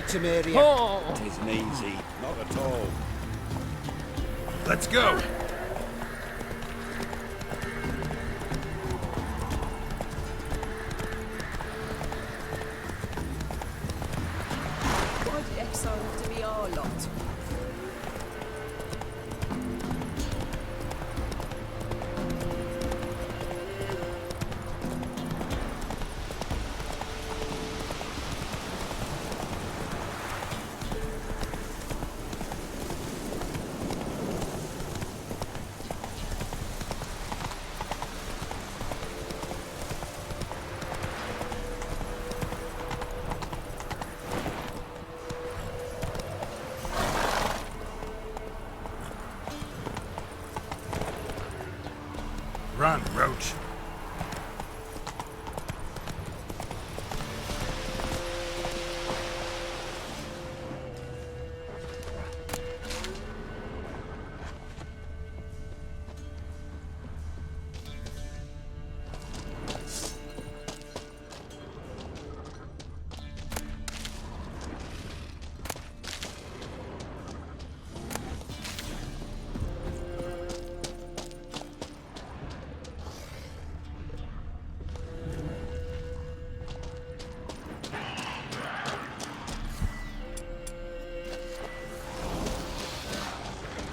Tamaria. Oh. It isn't easy, not at all. Let's go! Why did Exile have to be our lot? Run, Roach.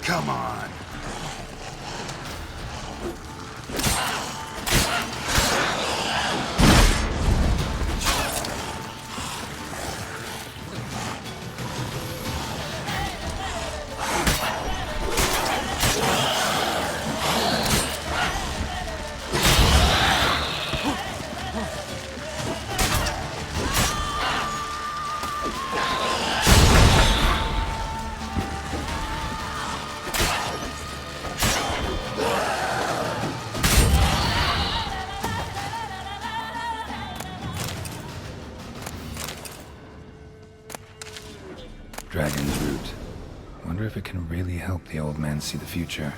Come on. Dragon's root. Wonder if it can really help the old man see the future.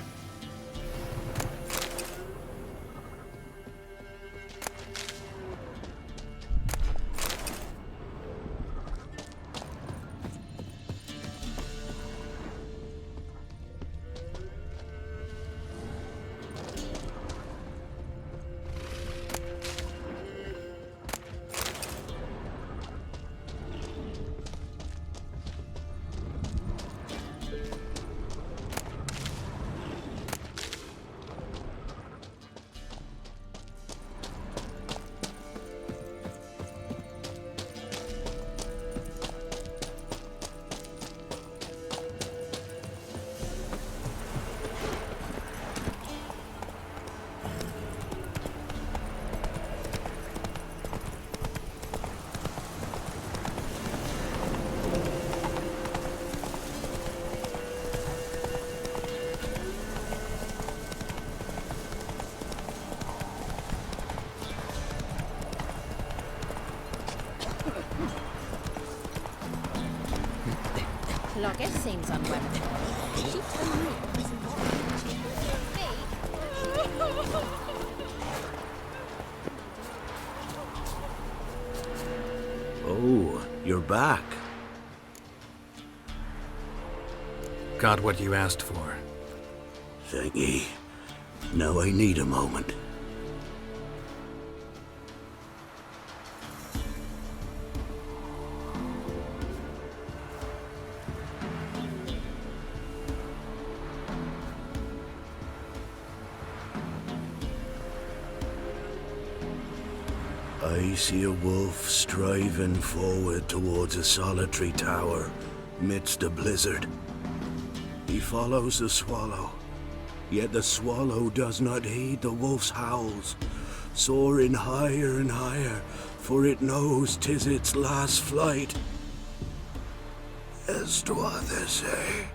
Logger seems unwell. She told me it wasn't Oh, you're back. Got what you asked for. Thank ye. Now I need a moment. I see a wolf striving forward towards a solitary tower midst a blizzard. He follows the swallow, yet the swallow does not heed the wolf's howls, soaring higher and higher, for it knows 'tis its last flight. As do others say,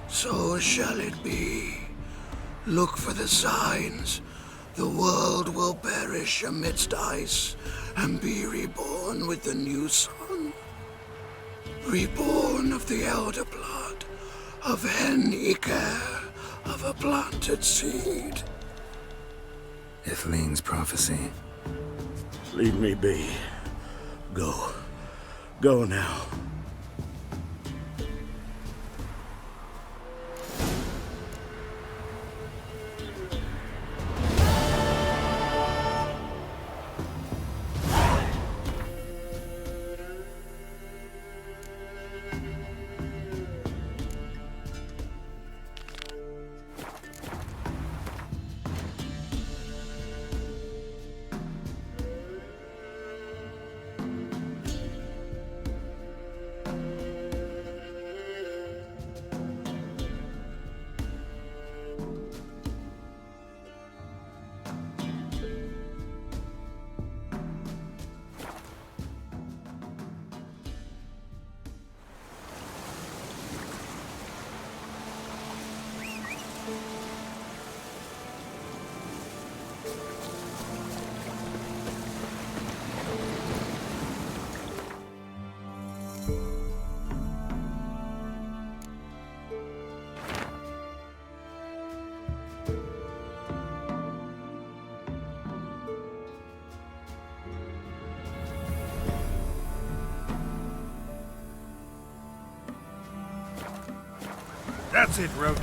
so shall it be. Look for the signs. The world will perish amidst ice and be reborn with the new sun. Reborn of the elder blood, of hen Iker, of a planted seed. Ithleen's prophecy. Leave me be. Go. Go now. That's it, Roach.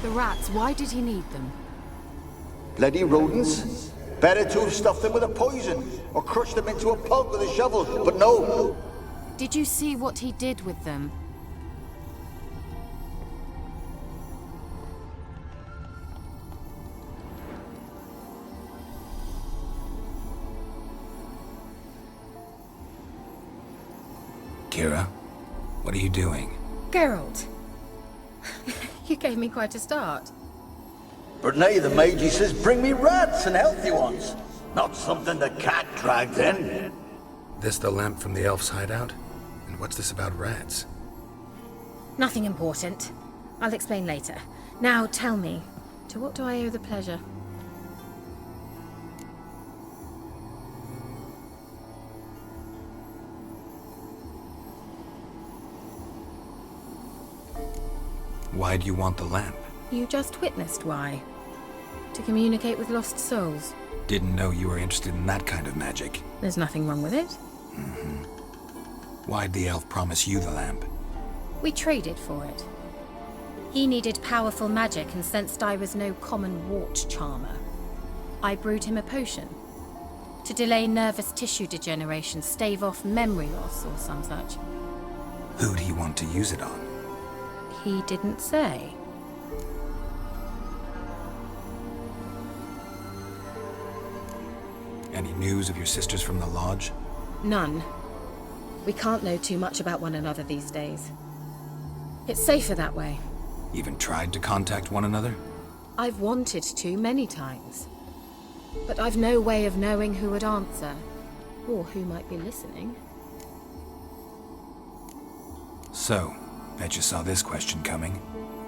The rats, why did he need them? Bloody rodents. Better to have stuffed them with a poison, or crushed them into a pulp with a shovel, but no. Did you see what he did with them? Kira, what are you doing? Geralt. You gave me quite a start. But now the mage says bring me rats and healthy ones. Not something the cat dragged in. This the lamp from the elf's hideout? And what's this about rats? Nothing important. I'll explain later. Now tell me, to what do I owe the pleasure? Why do you want the lamp? You just witnessed why. To communicate with lost souls. Didn't know you were interested in that kind of magic. There's nothing wrong with it. Why'd the elf promise you the lamp? We traded for it. He needed powerful magic and sensed I was no common wart charmer. I brewed him a potion. To delay nervous tissue degeneration, stave off memory loss or some such. Who'd he want to use it on? He didn't say. Any news of your sisters from the lodge? None. We can't know too much about one another these days. It's safer that way. Even tried to contact one another? I've wanted to many times. But I've no way of knowing who would answer, or who might be listening. So, bet you saw this question coming.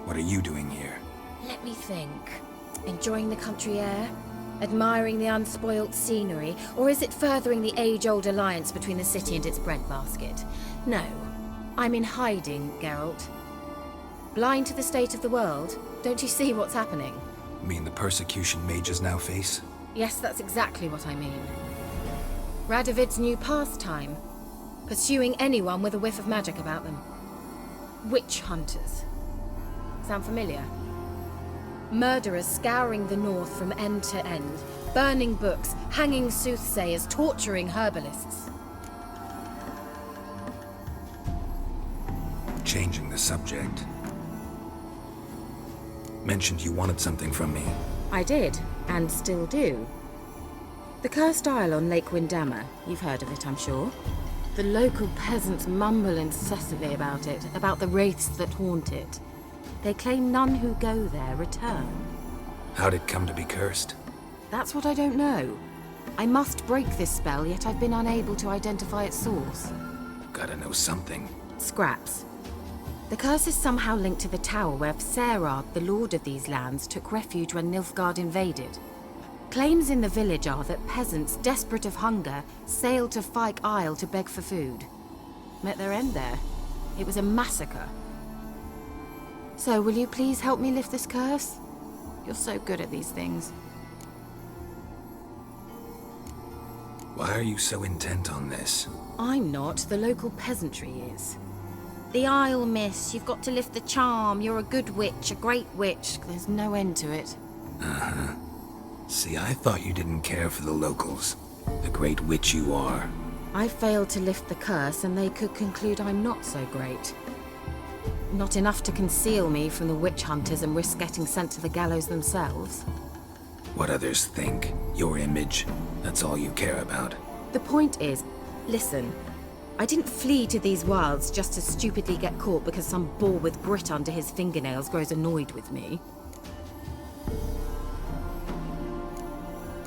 What are you doing here? Let me think. Enjoying the country air? Admiring the unspoilt scenery? Or is it furthering the age-old alliance between the city and its breadbasket? No. I'm in hiding, Geralt. Blind to the state of the world? Don't you see what's happening? You mean the persecution mages now face? Yes, that's exactly what I mean. Radovid's new pastime. Pursuing anyone with a whiff of magic about them. Witch hunters. Sound familiar? Murderers scouring the north from end to end, burning books, hanging soothsayers, torturing herbalists. Changing the subject. Mentioned you wanted something from me. I did, and still do. The Cursed Isle on Lake Windammer. You've heard of it, I'm sure. The local peasants mumble incessantly about it, about the wraiths that haunt it. They claim none who go there return. How'd it come to be cursed? That's what I don't know. I must break this spell, yet I've been unable to identify its source. Gotta know something. Scraps. The curse is somehow linked to the tower where Serard, the lord of these lands, took refuge when Nilfgaard invaded. Claims in the village are that peasants, desperate of hunger, sailed to Fyke Isle to beg for food. Met their end there. It was a massacre. So, will you please help me lift this curse? You're so good at these things. Why are you so intent on this? I'm not. The local peasantry is. The Isle, miss. You've got to lift the charm. You're a good witch, a great witch. There's no end to it. Uh-huh. See, I thought you didn't care for the locals. The great witch you are. I failed to lift the curse, and they could conclude I'm not so great. Not enough to conceal me from the witch hunters and risk getting sent to the gallows themselves. What others think, your image, that's all you care about. The point is, listen, I didn't flee to these wilds just to stupidly get caught because some boar with grit under his fingernails grows annoyed with me.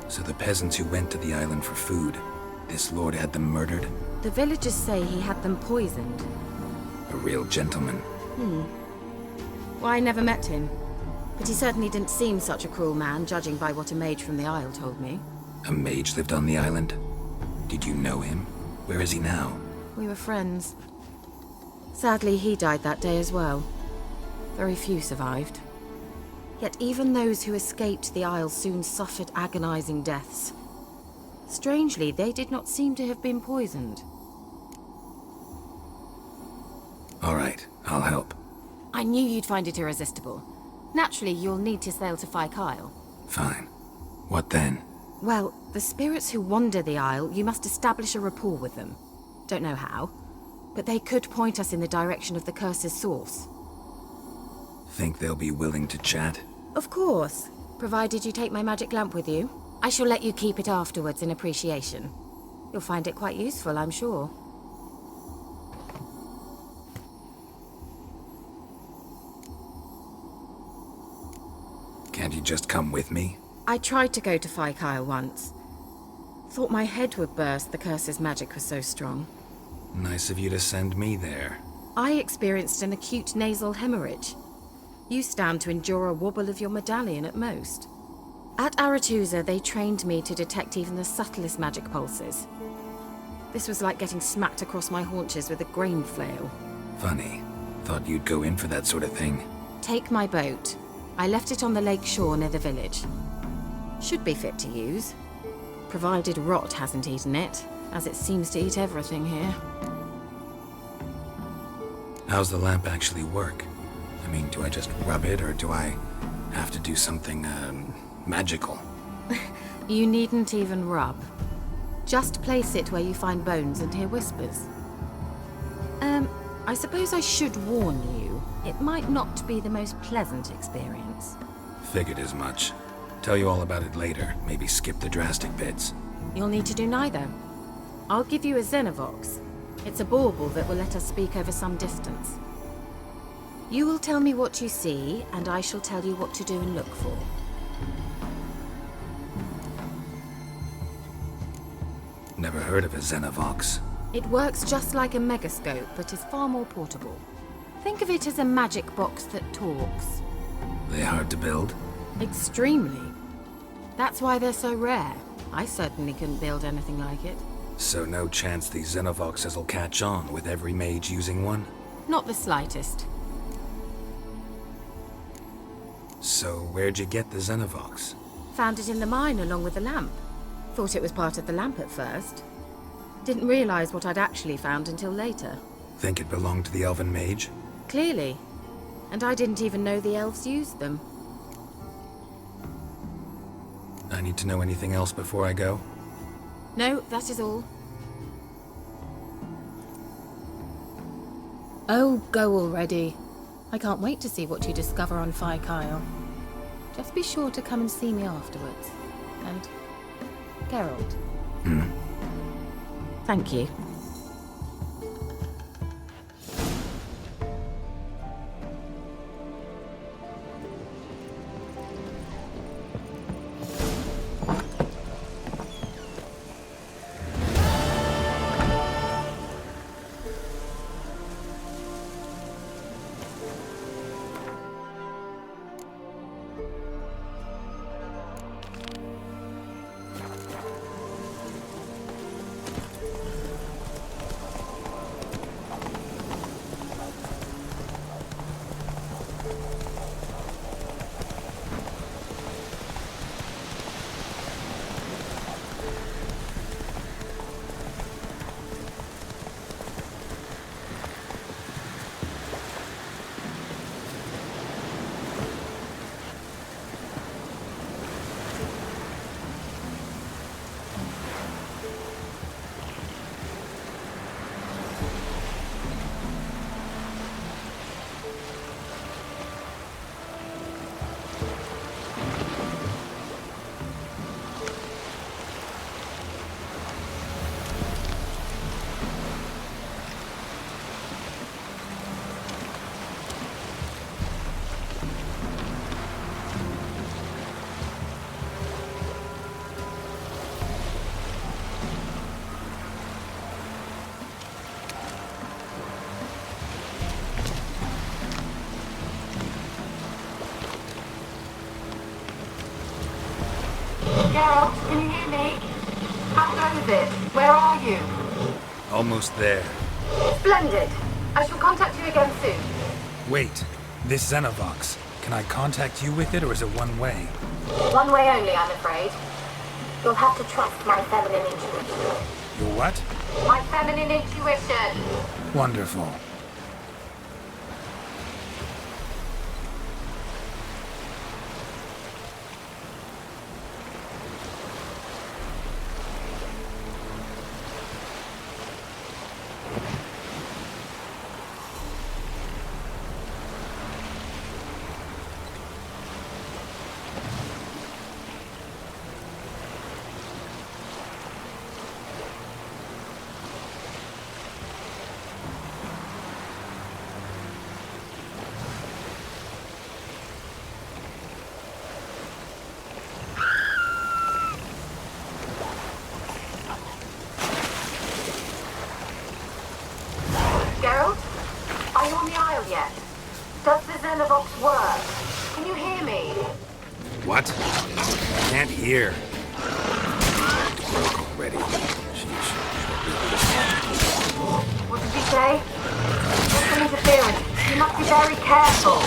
So the peasants who went to the island for food, this lord had them murdered? The villagers say he had them poisoned. A real gentleman. Well, I never met him. But he certainly didn't seem such a cruel man, judging by what a mage from the Isle told me. A mage lived on the island? Did you know him? Where is he now? We were friends. Sadly, he died that day as well. Very few survived. Yet even those who escaped the Isle soon suffered agonizing deaths. Strangely, they did not seem to have been poisoned. All right, I'll help. I knew you'd find it irresistible. Naturally, you'll need to sail to Phi Kyle. Fine. What then? Well, the spirits who wander the Isle, you must establish a rapport with them. Don't know how, but they could point us in the direction of the curse's source. Think they'll be willing to chat? Of course, provided you take my magic lamp with you. I shall let you keep it afterwards in appreciation. You'll find it quite useful, I'm sure. Can't you just come with me? I tried to go to Phi Kyle once. Thought my head would burst, the curse's magic was so strong. Nice of you to send me there. I experienced an acute nasal hemorrhage. You stand to endure a wobble of your medallion at most. At Aretusa, they trained me to detect even the subtlest magic pulses. This was like getting smacked across my haunches with a grain flail. Funny. Thought you'd go in for that sort of thing. Take my boat. I left it on the lake shore near the village. Should be fit to use. Provided rot hasn't eaten it, as it seems to eat everything here. How's the lamp actually work? I mean, do I just rub it, or do I have to do something, magical? You needn't even rub. Just place it where you find bones and hear whispers. I suppose I should warn you, it might not be the most pleasant experience. Figured as much. Tell you all about it later, maybe skip the drastic bits. You'll need to do neither. I'll give you a Xenovox. It's a bauble that will let us speak over some distance. You will tell me what you see, and I shall tell you what to do and look for. Never heard of a Xenovox. It works just like a megascope, but is far more portable. Think of it as a magic box that talks. They hard to build? Extremely. That's why they're so rare. I certainly couldn't build anything like it. So no chance these Xenovoxes will catch on with every mage using one? Not the slightest. So where'd you get the Xenovox? Found it in the mine along with the lamp. Thought it was part of the lamp at first. Didn't realize what I'd actually found until later. Think it belonged to the elven mage? Clearly. And I didn't even know the elves used them. I need to know anything else before I go? No, that is all. Oh, go already. I can't wait to see what you discover on Phi Kyle. Just be sure to come and see me afterwards. And Geralt. Thank you. Geralt, can you hear me? How goes it? Where are you? Almost there. Splendid. I shall contact you again soon. Wait, this Xenovox. Can I contact you with it, or is it one way? One way only, I'm afraid. You'll have to trust my feminine intuition. Your what? My feminine intuition. Wonderful. Geralt? Are you on the Isle yet? Does the Xenovox work? Can you hear me? What? I can't hear. Broke already. Sheesh. What did you say? There's some interference. You must be very careful.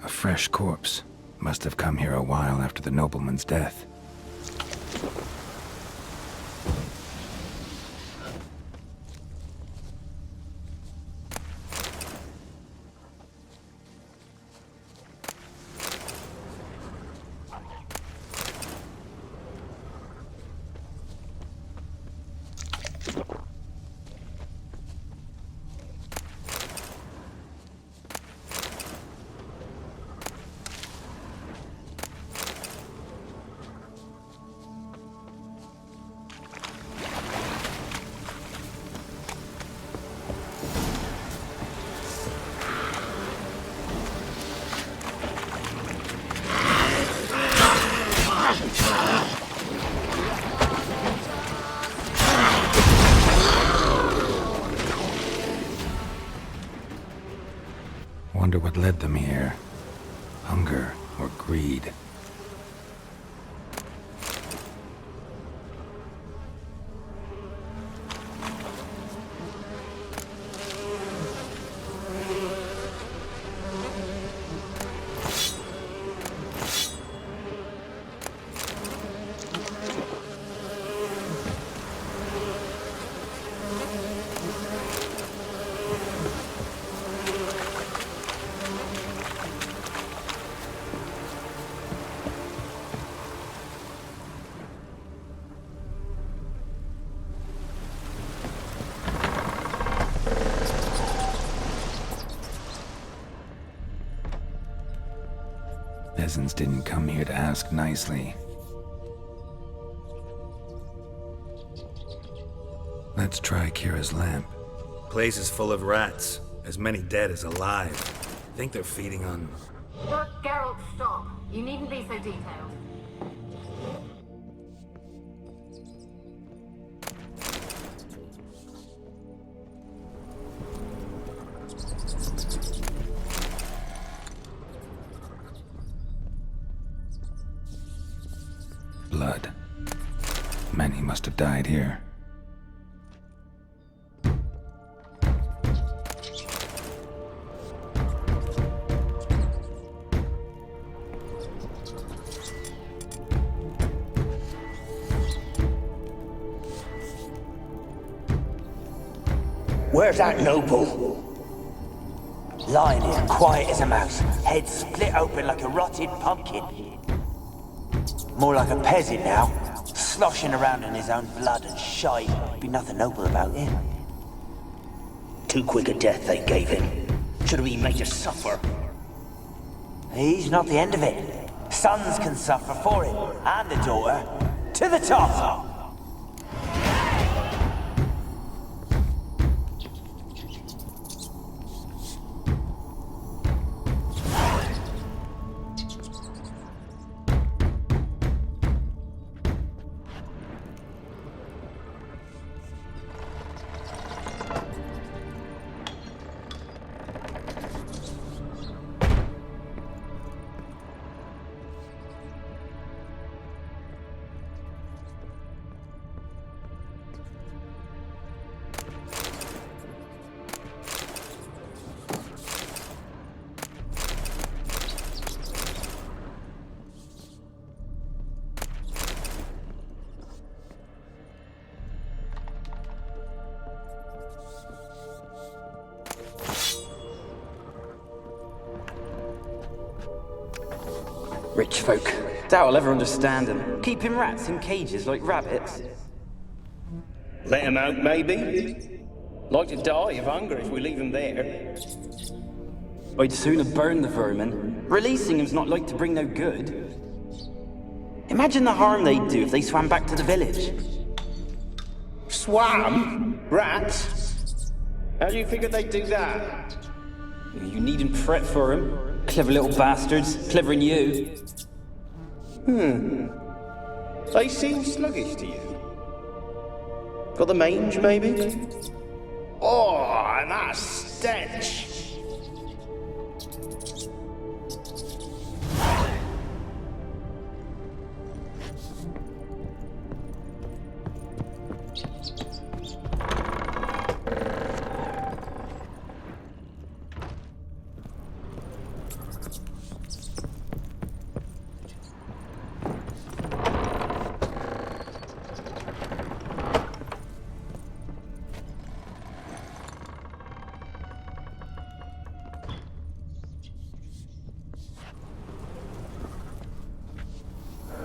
Fresh corpse. Must have come here a while after the nobleman's death. wonder what led them here. Hunger or greed. Peasants didn't come here to ask nicely. Let's try Kira's lamp. Place is full of rats. As many dead as alive. Think they're feeding on... Geralt, stop. You needn't be so detailed. Blood. Many must have died here. Where's that noble? Lying here, quiet as a mouse, head split open like a rotted pumpkin. More like a peasant now, sloshing around in his own blood and shite. Be nothing noble about him. Too quick a death they gave him. Should have been made to suffer. He's not the end of it. Sons can suffer for it, and the daughter. To the top! Rich folk. Doubt I'll ever understand them. Keeping rats in cages like rabbits. Let him out, maybe? Like to die of hunger if we leave him there. I'd sooner burn the vermin. Releasing him's not like to bring no good. Imagine the harm they'd do if they swam back to the village. Swam? Rats? How do you figure they'd do that? You needn't fret for 'em. Clever little bastards, cleverer than you. They seem sluggish to you. Got the mange, maybe? Oh, and that stench!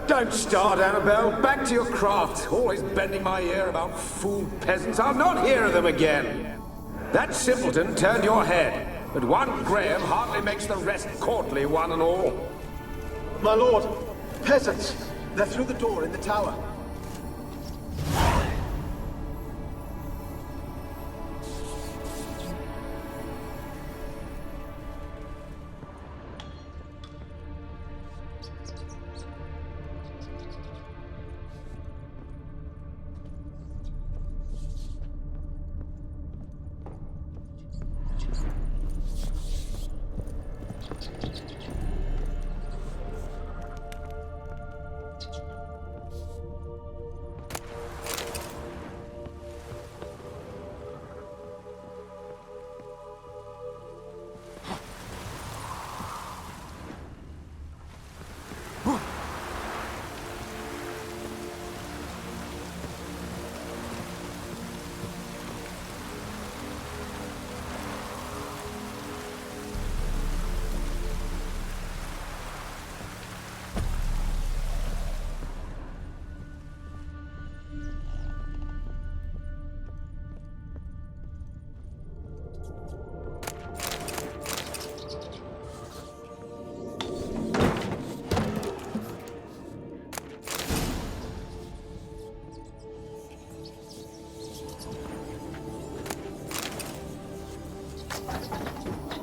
Don't start, Annabelle. Back to your craft. Always bending my ear about fool peasants. I'll not hear of them again. That simpleton turned your head, but one Graham hardly makes the rest courtly, one and all. My lord, peasants. They're through the door in the tower.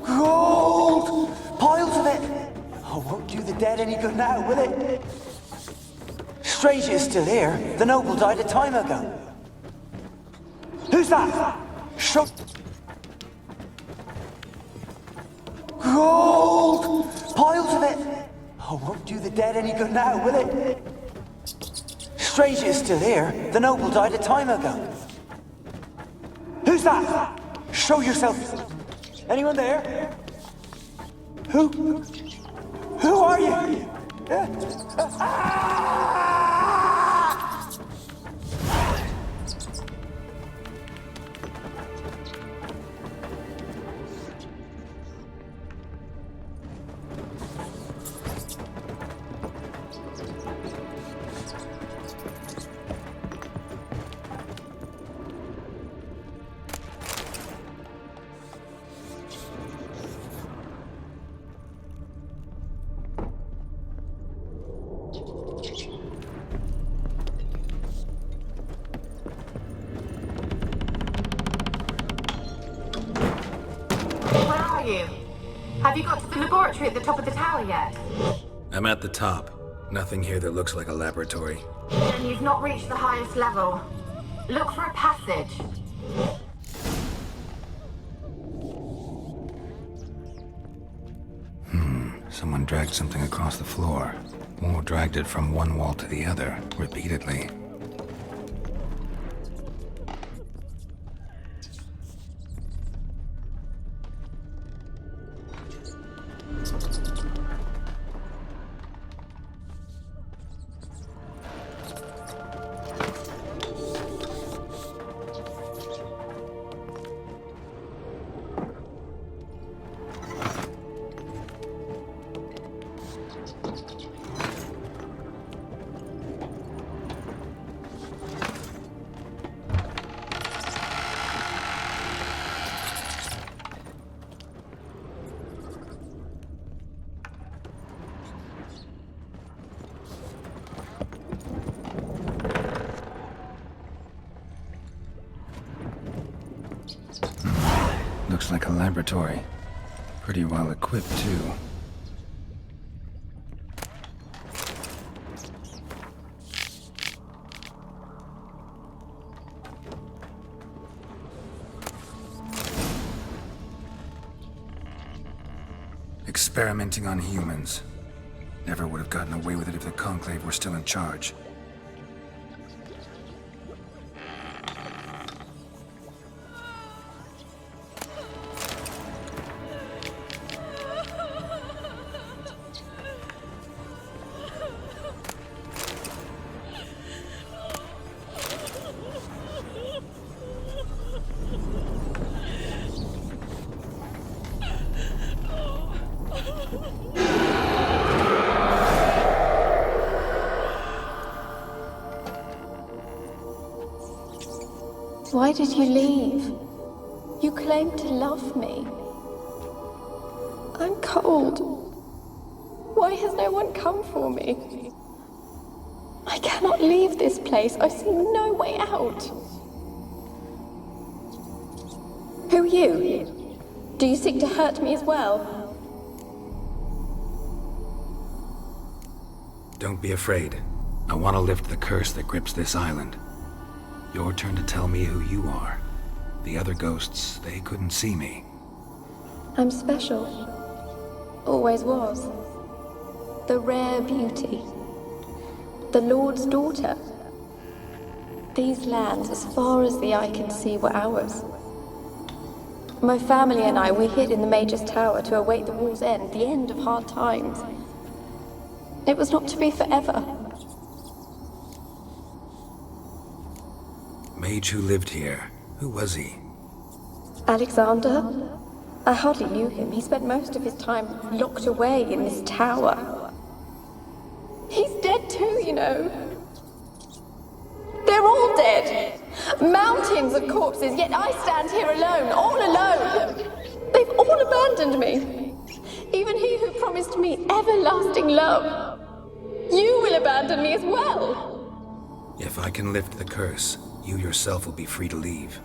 Gold! Piles of it! Oh, won't do the dead any good now, will it? Strange it's still here. The noble died a time ago. Who's that? Show... Gold! Piles of it! Oh, won't do the dead any good now, will it? Strange it's still here. The noble died a time ago. Who's that? Show yourself. Anyone there? Who are you? Have you got to the laboratory at the top of the tower yet? I'm at the top. Nothing here that looks like a laboratory. Then you've not reached the highest level. Look for a passage. Someone dragged something across the floor. Or dragged it from one wall to the other, repeatedly. Looks like a laboratory. Pretty well equipped, too. Experimenting on humans. Never would have gotten away with it if the Conclave were still in charge. Why did you leave? You claimed to love me. I'm cold. Why has no one come for me? I cannot leave this place. I see no way out. Who are you? Do you seek to hurt me as well? Don't be afraid. I want to lift the curse that grips this island. Your turn to tell me who you are. The other ghosts, they couldn't see me. I'm special. Always was. The rare beauty. The Lord's daughter. These lands, as far as the eye can see, were ours. My family and I, we hid in the Major's Tower to await the war's end, the end of hard times. It was not to be forever. Mage who lived here. Who was he? Alexander? I hardly knew him. He spent most of his time locked away in this tower. He's dead too, you know. They're all dead. Mountains of corpses, yet I stand here alone, all alone. They've all abandoned me. Even he who promised me everlasting love. You will abandon me as well. If I can lift the curse, you yourself will be free to leave.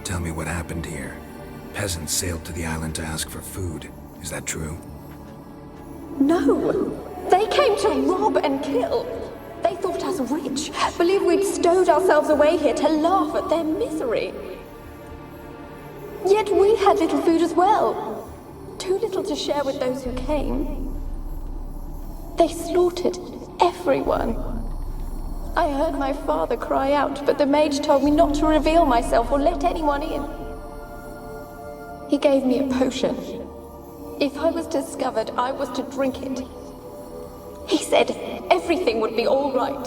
Tell me what happened here. Peasants sailed to the island to ask for food. Is that true? No! They came to rob and kill. They thought us rich, believed we'd stowed ourselves away here to laugh at their misery. Yet we had little food as well. Too little to share with those who came. They slaughtered everyone. I heard my father cry out, but the mage told me not to reveal myself or let anyone in. He gave me a potion. If I was discovered, I was to drink it. He said everything would be all right.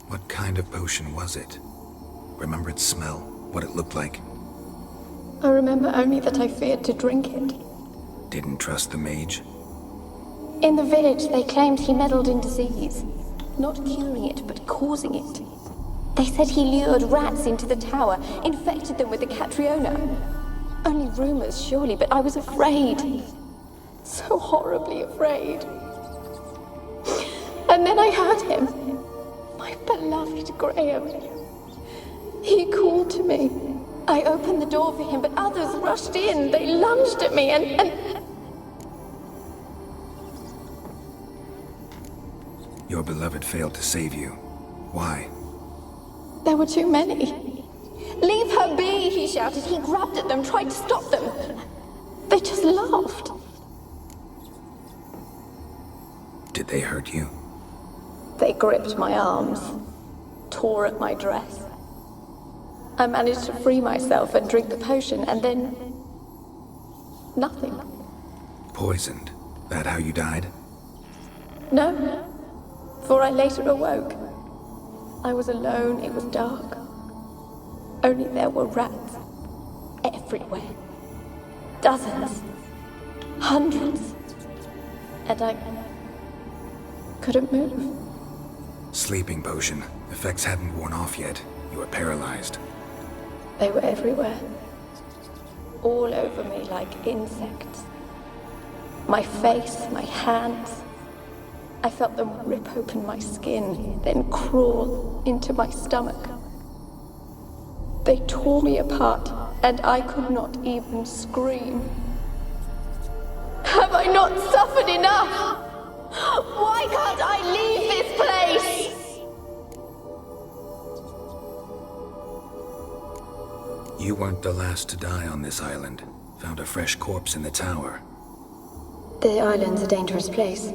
What kind of potion was it? Remember its smell? What it looked like? I remember only that I feared to drink it. Didn't trust the mage? In the village, they claimed he meddled in disease. Not curing it, but causing it. They said he lured rats into the tower, infected them with the Catriona. Only rumors, surely, but I was afraid. So horribly afraid. And then I heard him. My beloved Graham. He called to me. I opened the door for him, but others rushed in. They lunged at me and... Your beloved failed to save you. Why? There were too many. Leave her be, he shouted. He grabbed at them, tried to stop them. They just laughed. Did they hurt you? They gripped my arms, tore at my dress. I managed to free myself and drink the potion, and then... nothing. Poisoned? That how you died? No, for I later awoke. I was alone, it was dark. Only there were rats. Everywhere. Dozens. Hundreds. And I... couldn't move. Sleeping potion. Effects hadn't worn off yet. You were paralyzed. They were everywhere. All over me like insects. My face, my hands. I felt them rip open my skin, then crawl into my stomach. They tore me apart, and I could not even scream. Have I not suffered enough? Why can't I leave this place? You weren't the last to die on this island. Found a fresh corpse in the tower. The island's a dangerous place.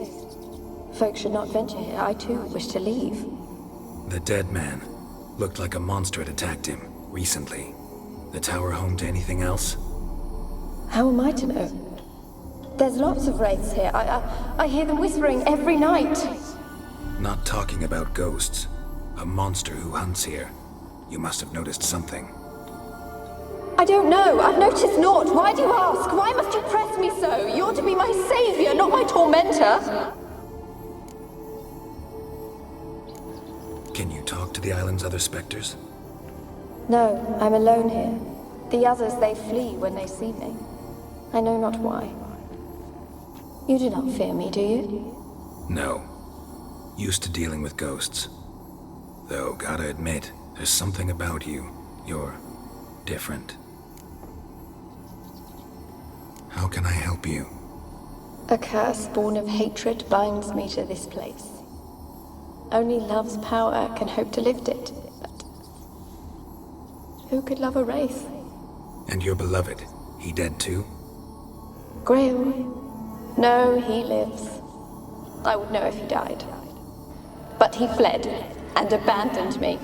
Folks should not venture here. I too wish to leave. The dead man. Looked like a monster had attacked him, recently. The tower home to anything else? How am I to know? There's lots of wraiths here. I hear them whispering every night. Not talking about ghosts. A monster who hunts here. You must have noticed something. I don't know. I've noticed naught. Why do you ask? Why must you press me so? You're to be my savior, not my tormentor. Can you talk to the island's other specters? No, I'm alone here. The others, they flee when they see me. I know not why. You do not fear me, do you? No. Used to dealing with ghosts. Though, gotta admit, there's something about you. You're different. How can I help you? A curse born of hatred binds me to this place. Only love's power can hope to lift it, but who could love a wraith? And your beloved, he dead too? Graham? No, he lives. I would know if he died. But he fled and abandoned me.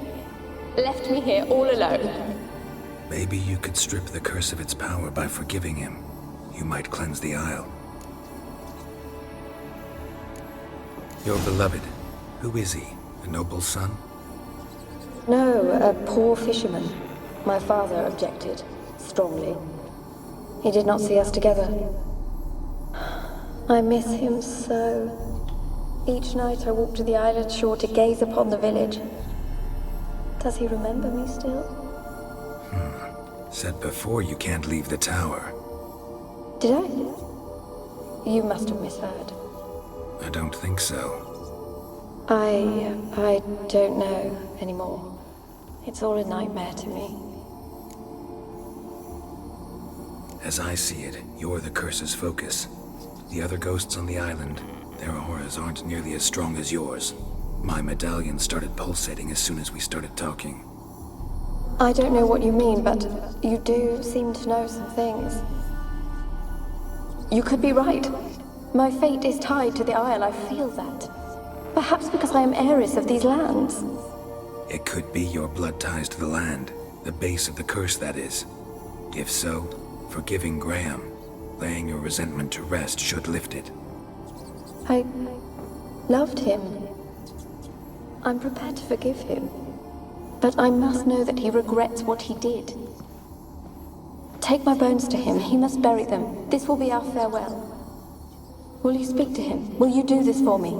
Left me here all alone. Maybe you could strip the curse of its power by forgiving him. You might cleanse the Isle. Your beloved, who is he? A noble son? No, a poor fisherman. My father objected, strongly. He did not see us together. I miss him so. Each night I walk to the island shore to gaze upon the village. Does he remember me still? Said before you can't leave the tower. Did I? You must have misheard. I don't think so. I don't know anymore. It's all a nightmare to me. As I see it, you're the curse's focus. The other ghosts on the island, their auras aren't nearly as strong as yours. My medallion started pulsating as soon as we started talking. I don't know what you mean, but you do seem to know some things. You could be right. My fate is tied to the Isle, I feel that. Perhaps because I am heiress of these lands. It could be your blood ties to the land, the base of the curse, that is. If so, forgiving Graham, laying your resentment to rest should lift it. I loved him. I'm prepared to forgive him. But I must know that he regrets what he did. Take my bones to him. He must bury them. This will be our farewell. Will you speak to him? Will you do this for me?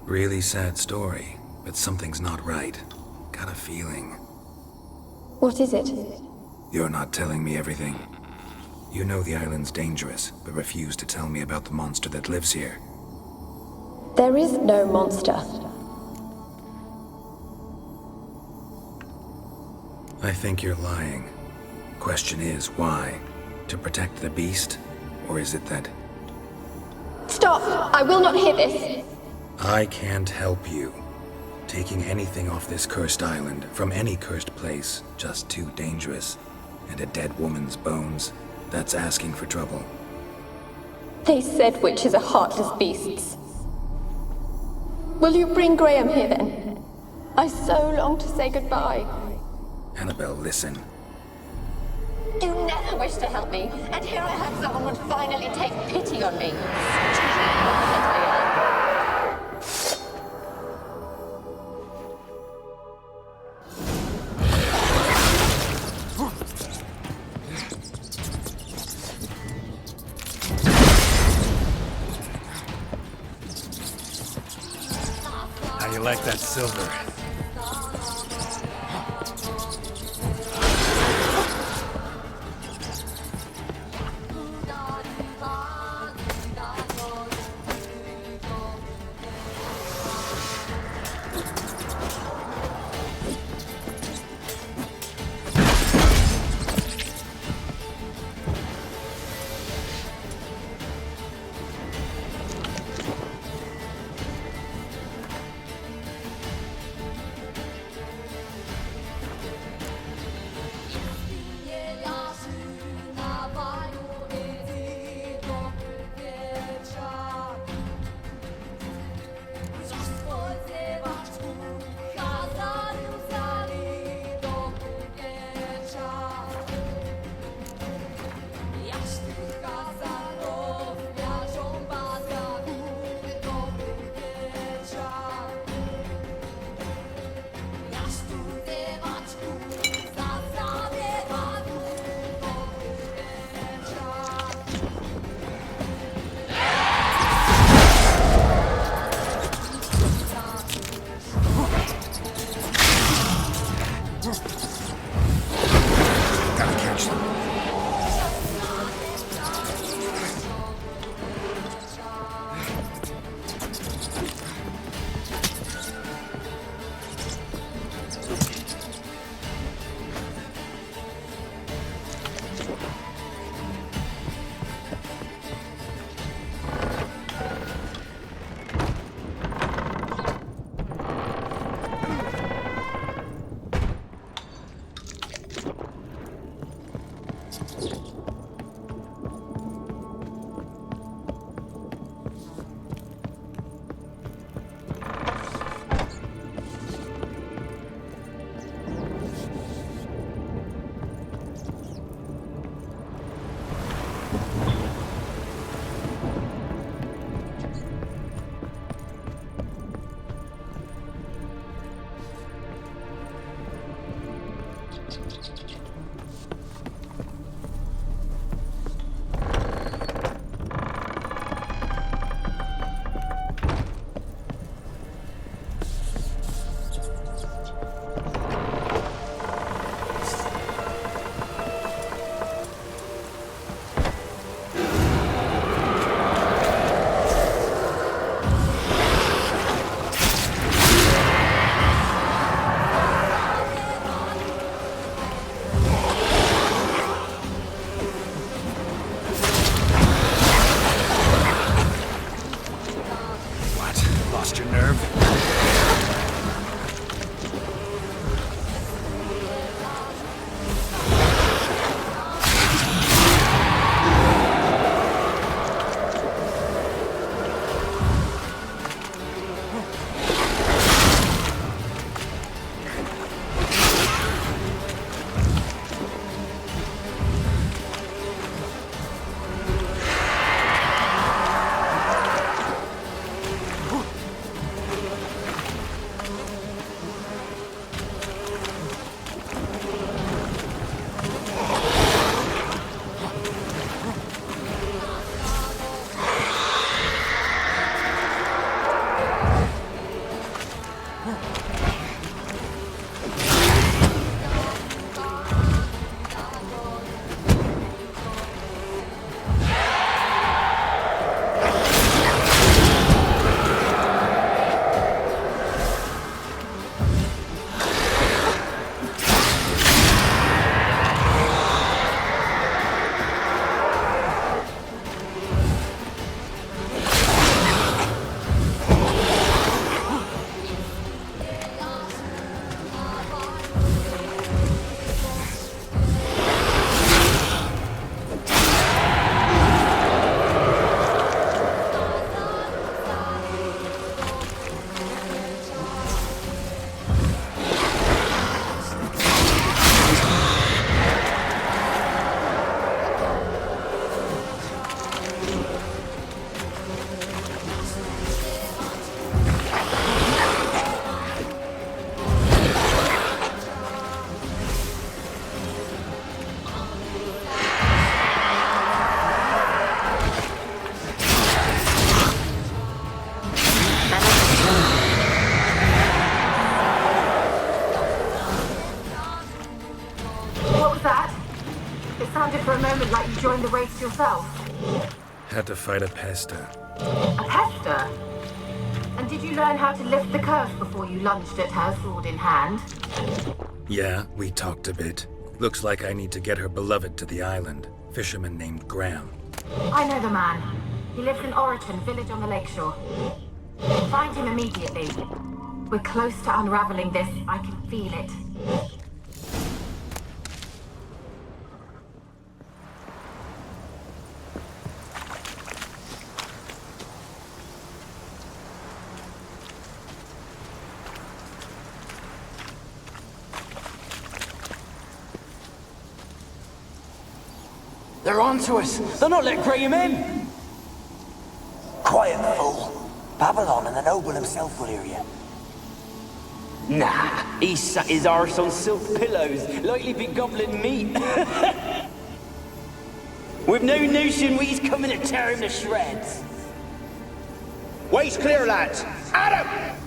Really sad story, but something's not right. Got a feeling. What is it? You're not telling me everything. You know the island's dangerous, but refuse to tell me about the monster that lives here. There is no monster. I think you're lying. Question is, why? To protect the beast? Or is it that... Stop! I will not hear this! I can't help you. Taking anything off this cursed island, from any cursed place, just too dangerous. And a dead woman's bones, that's asking for trouble. They said witches are heartless beasts. Will you bring Graham here then? I so long to say goodbye. Annabelle, listen. You never wished to help me, and here I have someone would finally take pity on me. How you like that silver? Lost your nerve? Joined the race yourself? Had to fight a pester. A pester? And did you learn how to lift the curse before you lunged at her, sword in hand? Yeah, we talked a bit. Looks like I need to get her beloved to the island. Fisherman named Graham. I know the man. He lives in Oriton, village on the lakeshore. Find him immediately. We're close to unraveling this. I can feel it. They're onto us. They're not letting Graham in. Quiet, fool. Babylon and the noble himself will hear you. Nah, he sat his arse on silk pillows, likely be gobbling meat. With no notion we's coming to tear him to shreds. Way's clear, lads. Adam!